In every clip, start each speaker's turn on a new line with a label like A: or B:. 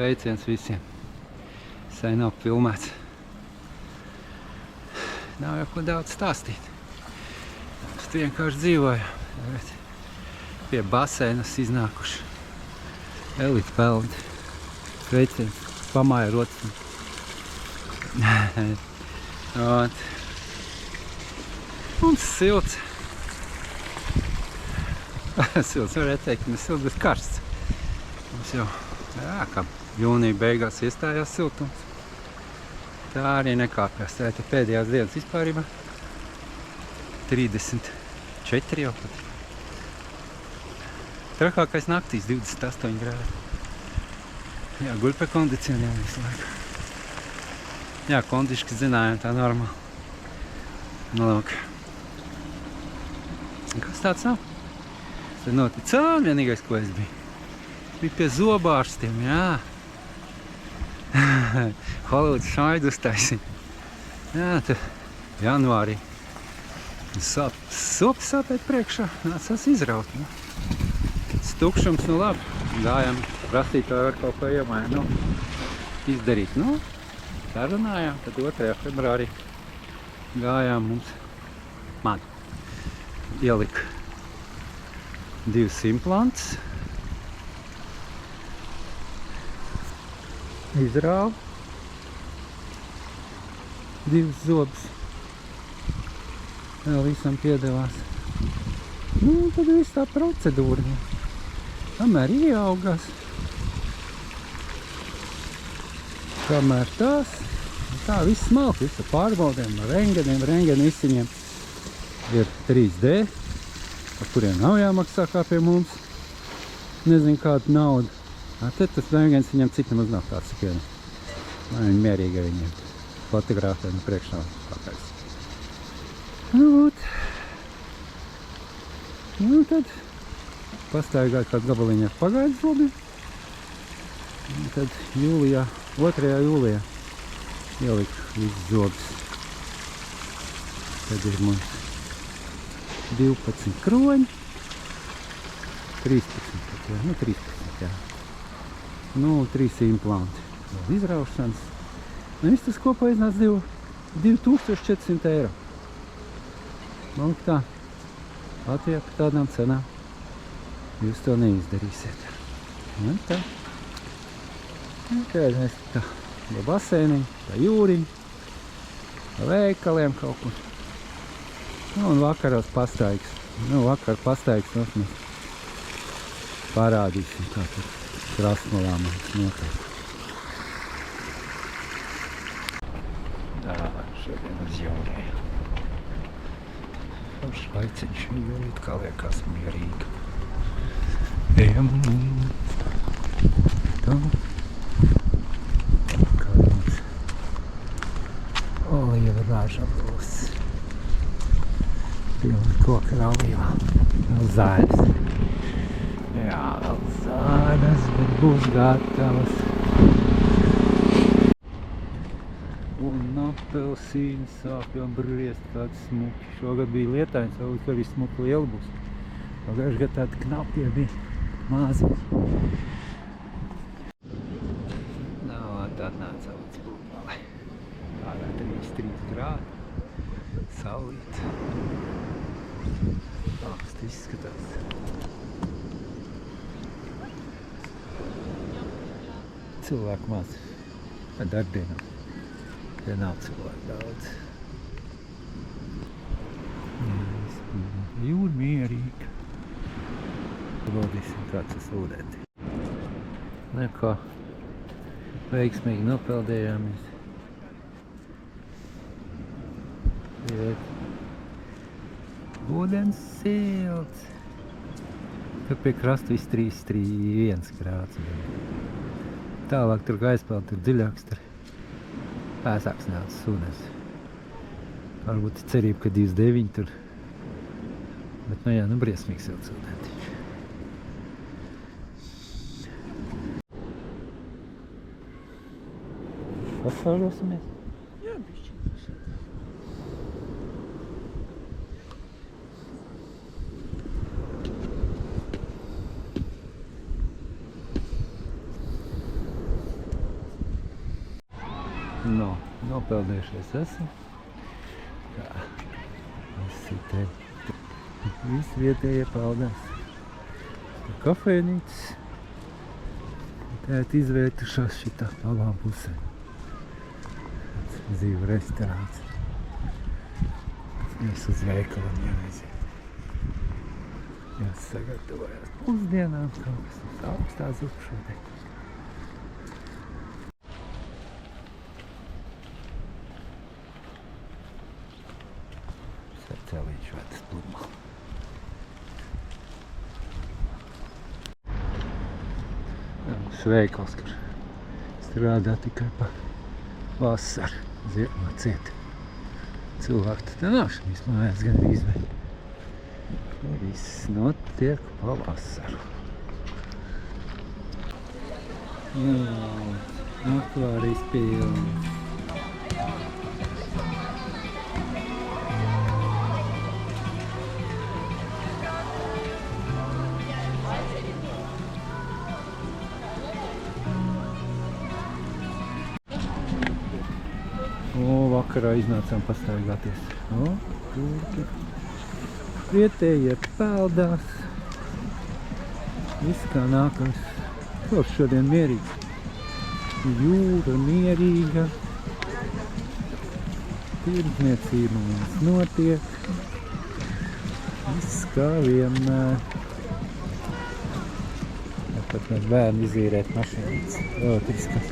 A: Sveiciens visiem. Sen nav filmēts. Nav jau ko daudz stāstīt. Mēs vienkārši dzīvojam. Pie basēnas iznākuši. Elita peldi. Sveiciens. Pamāja rociņu. Mums silts. Silts varētu teikt, ne silts, bet karsts. Mums jau, kā jūnija beigās iestājās siltums. Tā arī nekāpjas. Tā ir pēdējās dienas vispārībā. 34 jau pat. Trakākais naktīs 28 grādi. Jā, guļ pie kondicioniem visu laiku. Jā, kondiški zinājām, tā normāli. Nu, lūk. Kas tāds nav? Tas noticā, vienīgais, ko es biju. Bija pie zobārstiem, jā. Holivuds šaidu uztaisīja. Jā, tad janvārī. Sopa sāpēt priekšā, nācās izraut. Nu. Tukšums, nu labi. Gājām prasīt, vai var kaut ko iemājāt, nu, izdarīt. Nu, sarunājām, tad 2. februārī gājām man ielika 2 implants. Izrāva 2 zobus. Vēl visam piedevās. Nu, tad viss tā procedūra. Kamēr ieaugās. Kamēr tās. Tā viss smalki, viss ar pārbaudēm, ar rengenu izciņiem. Ir 3D, par kuriem nav jāmaksā kā pie mums. Nezinu kādu naudu. Tad tas rengens viņam cik nemaz nav tāds ikvienam. Lai viņi mierīgi ar viņiem fotogrāfē no priekšā pakaļ. Nu tad pastaigāju kādu gabaliņu ar pagaidu zobiem. Un tad 2. jūlijā ieliku visus zobus. Tad ir mums 12 kroņi. 13, jā, nu 13, jā. Nu, 3 implanti. Vēl izraušanas. Nu, viss tas kopā iznāca 2400 eiro. Nu, tā. Latvijā par tādām cenām jūs to neizdarīsiet. Nu, tā. Kad mēs tā pa basēniņu, pa jūriņu, pa veikaliem kaut kur. Nu, un vakaros pastaigas. Nu, vakar pastaigas mēs parādīsim, kā tur krastmalā mums notiek. Tā, šodien uz jūriju. Švaiciņš jūt, kā liekas mierīgi. Ejam. Tā. Kā mums olīva raža būs. Pilni koki ar olīvām. Vēl zāļas. Jā, vēl zāļas, bet būs gatavas. Un apelsīni sāk jau briest tādi smuki. Šogad bija lietains, varbūt, ka viss smuki liela būs. Pagājuši gadu tādi knapie bija maziņi. Tad atnāca līdz Pūpalai. Ārā 3 grādi. Saulīt. Augsti izskatās. Cilvēku maz. Ar darbdienām. Te nav cilvēku daudz. Jūra mierīga. Baudīsim, kāds tas ūdenti. Neko veiksmīgi nopeldējāmies. Ūdens silts. Tur pie krasta viss 3,1 grāds. Tālāk tur aizpeld, tur dziļāks, tur pēsāks nācis ūdens. Varbūt cerība, ka 29 tur. Bet, nu jā, nu briesmīgi silts ūdentiņš. Pasāžosimies?
B: Jā, bišķi.
A: Uzpeldējušies esam. Tā. Visi te. Visi vietējie peldās. Tā kafejnīcas. Tēt izvērtušās šitā palām pusē. Dzīvu restorāns. Mēs uz veikalam jāaiziet. Jāsagatavojās pusdienām, kaut kas uz augstā zupa šodien. Cēlīšu vecas pludmā. Mums veikals, kur strādā tikai pa vasaru. Ziemā ciet. Cilvēku te nav šīs mājās gandrīz, bet viss notiek pa vasaru. Akvārijas pilns. Vakarā iznācām pastaigāties. Tur vietējie peldās. Viss kā nākams. Kaut šodien mierīgs. Jūra mierīga. Tirdzniecība mums notiek. Viss kā vienmēr. Pat mēs bērni izīrēt mašīnītes. Elektriskas.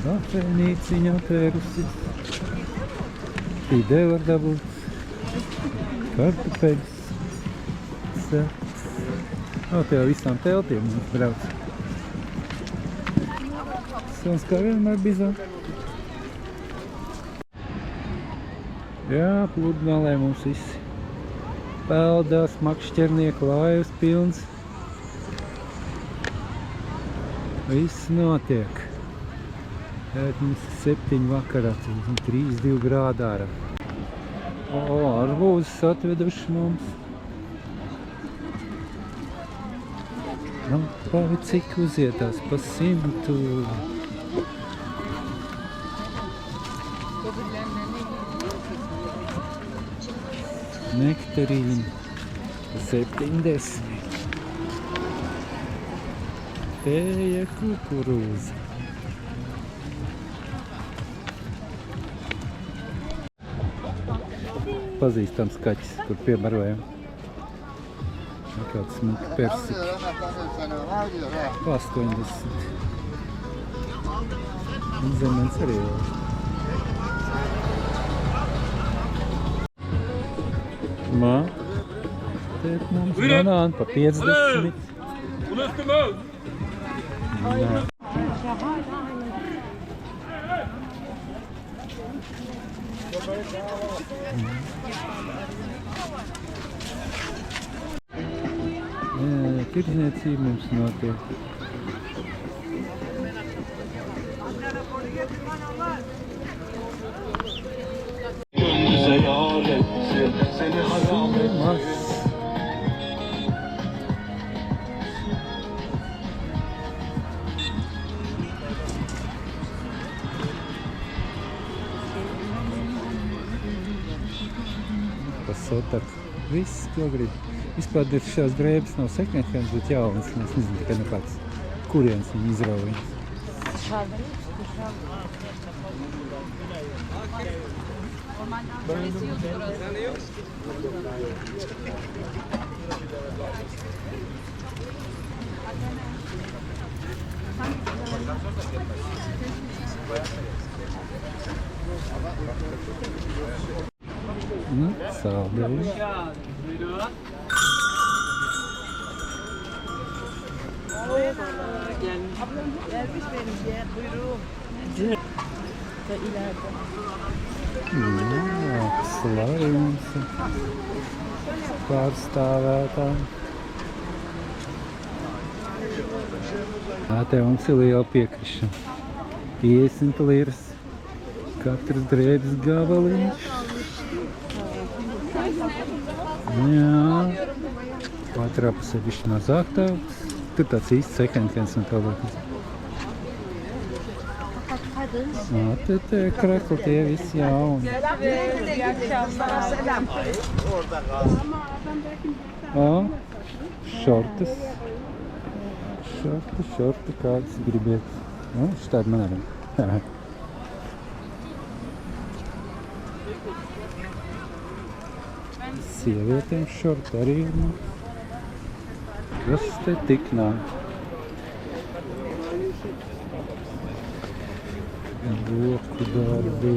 A: Kafejnīciņa atvērusi. Pīdē var dabūt. Kartupeļus. Septs. Te jau visām teltiem mums brauc. Suns kā vienmēr bizā. Jā, pludmalē mums visi peldās, makšķernieku laivas pilns. Viss notiek. Mums 7 vakarā, 3-2 grādi ārā. Arbūzes atveduši mums. Pavi cik uzietās, pa 100. Nektarīni, pa 70. Pēja kukurūza. Pazīstams kaķis, kur piebarojam. Kāds smuki persiki. 80. Un zemens arī vēl. Tēt mums banāni pa 50. Nā. Tirdzniecība mums notiek. Sotak. Viss, ko grib. Vispār ir šās drēbes nav second hand, bet jaunas. Es nezinu, tikai nekāds, kurienes viņi izraujas. Saldēji.
B: Gelmiş benim yer, buyurun. Da ileride.
A: Slavījums. Pārstāvētām. Te mums ir liela piekrišana. 50 liras. Katrs drēbes gabaliņš. Jā. Katrā pusē bišķi mazāk tautas. Tur tāds īsts sekundens un tālāk. Te krekli tie visi jauni.
B: İyi akşamlar.
A: Šortas. Šorti, kādas gribiet. Šitādi man arī. Sievietēm šorti arī ir. Kas te tik nāk? Roku darbi.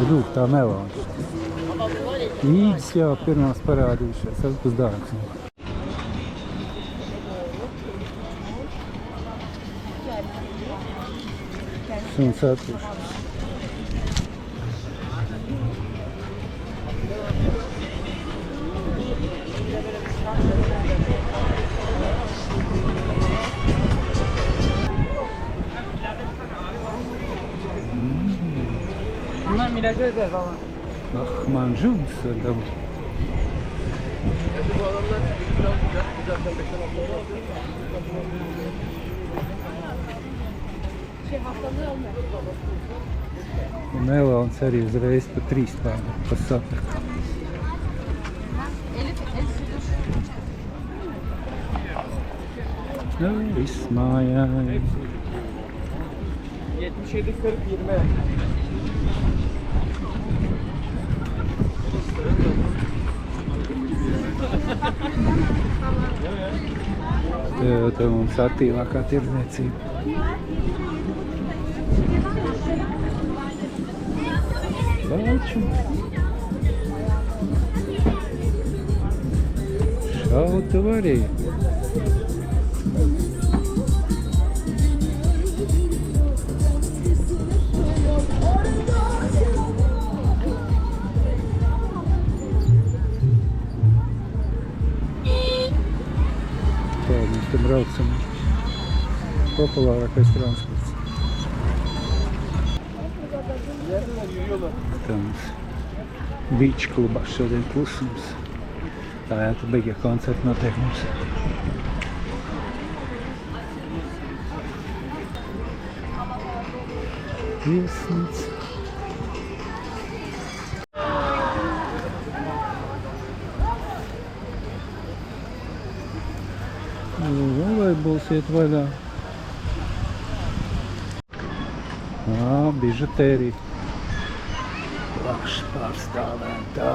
A: Lūk, tā melāns. Īgas jau pirmās parādījušās, tas būs dārgs. Suns atpušas. Lahmacun söyle bu. Melons arī uzreiz pa 3 tādu pa sapraku. Viss mājai.
C: 77 40 20.
A: Te mums attīvākā tirdzniecība. Balču. Šautu arī. Mēs te braucam. Populārākais transports. Tā mums beach klubā šodien klusums. Tā jāta beigie koncerti notiek mums. Viesnīca. Volejbols iet vaļā. Bižutērija. Plašs pārstāvētā.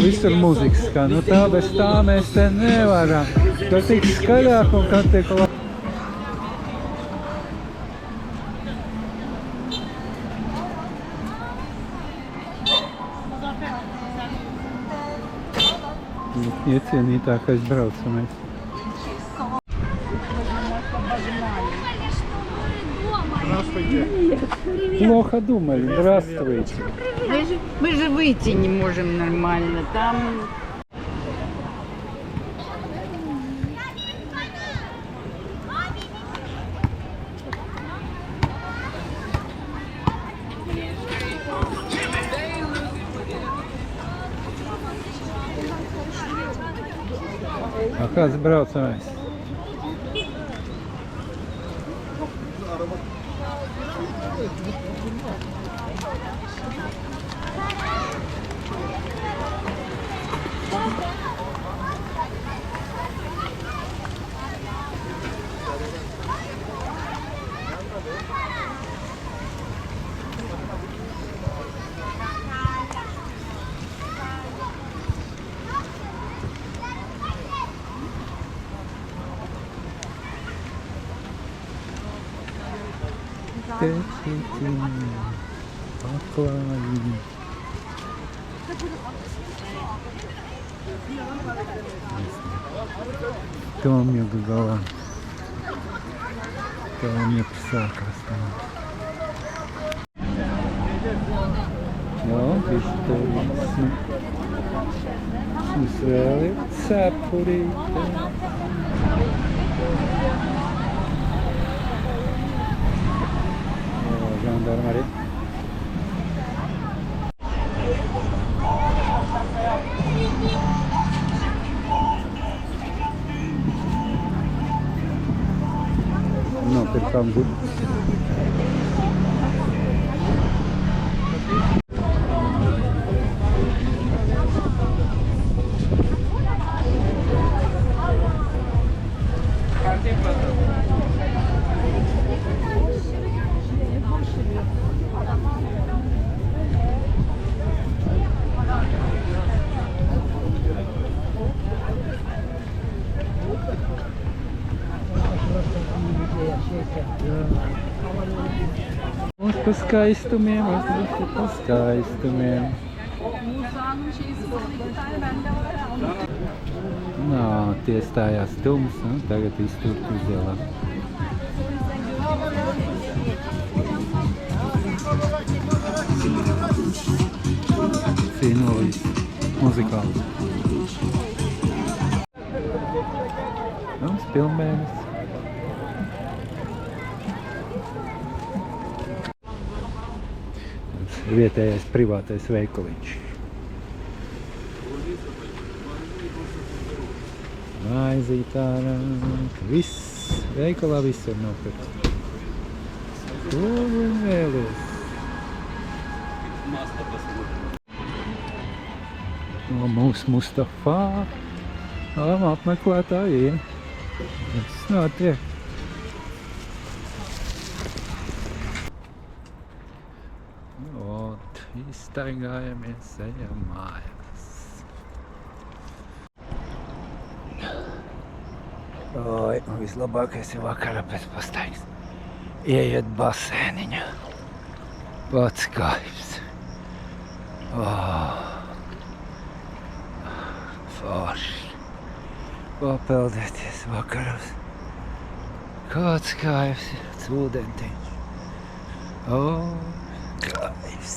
A: Visur mūzikas skan. Tā bez tā mēs te nevaram. Kad tik skaļāk un kad tiek labi. Iecienītākais braucamais. Плохо думали. Здравствуйте.
B: Мы же выйти не можем нормально. Там...
A: А kāds braucamais? Paklāji. Tomju galā. Tomju sākās tā. Jā, visu turismu. Mums vēl ir cepurīte. Jā, žandarmeri. Nopirkām gurķus. Mums pa skaistumiem, mums ir pa skaistumiem.
D: Musa'nın şeysi var, 2 tane bende var ya.
A: Nā, tie stājās tums, un tagad viss tur uzēlā. Cīnolīs, muzikāls. Mums pilnmēnes. Vietējais privātais veikaliņš. Maizītāra, viss, veikalā viss var nopirkt. Ko vien vēlies? No mūsu Mustafā apmeklētājiem. Viss notiek. Ot, izstaigājamies, ejam mājās. Oi, vislabākais ir vakarā pēc pastaigas. Ieiet basēniņā. Pats kaifs. Forši. Papeldēties vakaros. Kāds kaifs ir, ūdentiņš. Kaifs.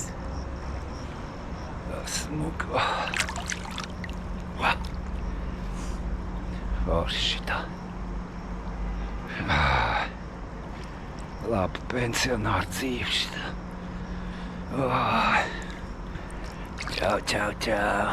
A: Smuka. Forši tā. Laba pensionāra dzīve šitā. Čau, čau, čau.